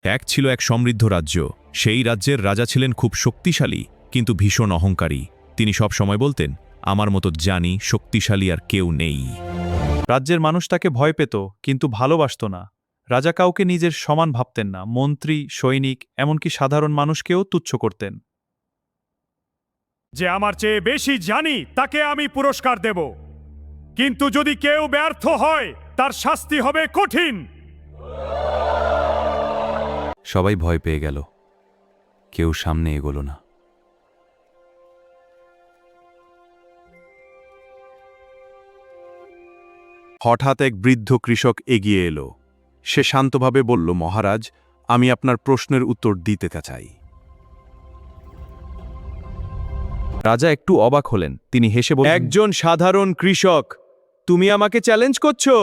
ছিল এক সমৃদ্ধ রাজ্য। সেই রাজ্যের রাজা ছিলেন খুব শক্তিশালী, কিন্তু ভীষণ অহংকারী। তিনি সব সময় বলতেন, আমার মতো জ্ঞানী, শক্তিশালী আর কেউ নেই। রাজ্যের মানুষ তাকে ভয় পেত, কিন্তু ভালোবাসত না। রাজা কাউকে নিজের সমান ভাবতেন না। মন্ত্রী, সৈনিক, এমনকি সাধারণ মানুষকেও তুচ্ছ করতেন। যে আমার চেয়ে বেশি জানি তাকে আমি পুরস্কার দেব, কিন্তু যদি কেউ ব্যর্থ হয় তার শাস্তি হবে কঠিন। সবাই ভয় পেয়ে গেল, কেউ সামনে এগোলো না। হঠাৎ এক বৃদ্ধ কৃষক এগিয়ে এলো। সে শান্তভাবে বলল, মহারাজ, আমি আপনার প্রশ্নের উত্তর দিতে চাই। রাজা একটু অবাক হলেন। তিনি হেসে বললেন, একজন সাধারণ কৃষক, তুমি আমাকে চ্যালেঞ্জ করছো?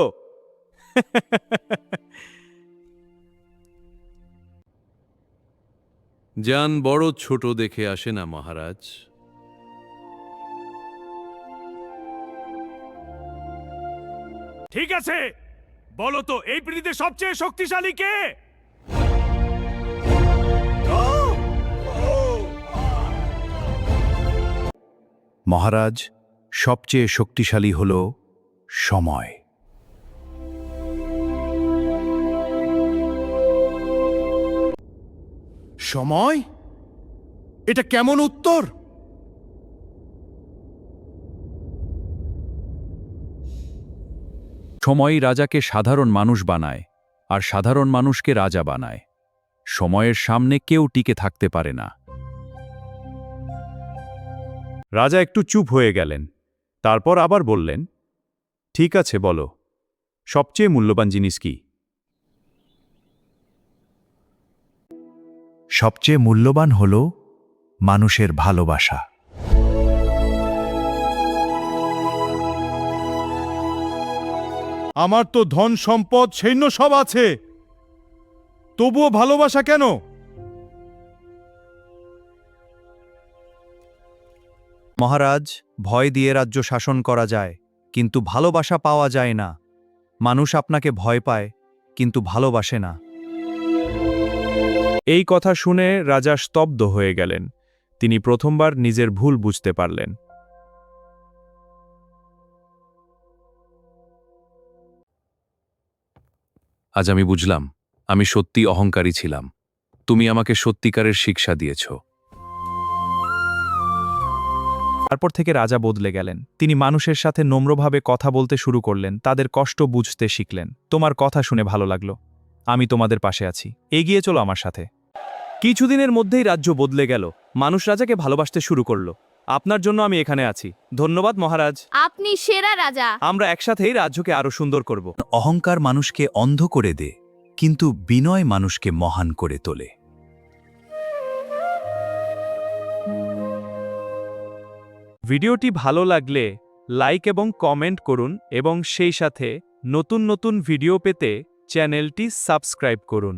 জ্ঞান বড় ছোট দেখে আসে না মহারাজ। ঠিক আছে, বলো তো এই পৃথিবীতে সবচেয়ে শক্তিশালী কে? মহারাজ, সবচেয়ে শক্তিশালী হল সময়। সময়? এটা কেমন উত্তর? সময়ই রাজাকে সাধারণ মানুষ বানায়, আর সাধারণ মানুষকে রাজা বানায়। সময়ের সামনে কেউ টিকে থাকতে পারে না। রাজা একটু চুপ হয়ে গেলেন। তারপর আবার বললেন, ঠিক আছে, বলো, সবচেয়ে মূল্যবান জিনিস কি? সবচেয়ে মূল্যবান হল মানুষের ভালোবাসা। আমার তো ধন সম্পদ সৈন্য সব আছে, তবুও ভালোবাসা কেন? মহারাজ, ভয় দিয়ে রাজ্য শাসন করা যায়, কিন্তু ভালোবাসা পাওয়া যায় না। মানুষ আপনাকে ভয় পায়, কিন্তু ভালোবাসে না। এই কথা শুনে রাজা স্তব্ধ হয়ে গেলেন। তিনি প্রথমবার নিজের ভুল বুঝতে পারলেন। আজ আমি বুঝলাম, আমি সত্যি অহংকারী ছিলাম। তুমি আমাকে সত্যিকারের শিক্ষা দিয়েছ। তারপর থেকে রাজা বদলে গেলেন। তিনি মানুষের সাথে নম্রভাবে কথা বলতে শুরু করলেন, তাদের কষ্ট বুঝতে শিখলেন। তোমার কথা শুনে ভালো লাগলো, আমি তোমাদের পাশে আছি, এগিয়ে চলো আমার সাথে। কিছুদিনের মধ্যেই রাজ্য বদলে গেল। মানুষ রাজাকে ভালোবাসতে শুরু করলো। আপনার জন্য আমি এখানে আছি। ধন্যবাদ মহারাজ। আপনি সেরা রাজা। আমরা একসাথেই রাজ্যকে আরো সুন্দর করব। অহংকার মানুষকে অন্ধ করে দে, কিন্তু বিনয় মানুষকে মহান করে তোলে। ভিডিওটি ভালো লাগলে লাইক এবং কমেন্ট করুন, এবং সেই সাথে নতুন নতুন ভিডিও পেতে চ্যানেলটি সাবস্ক্রাইব করুন।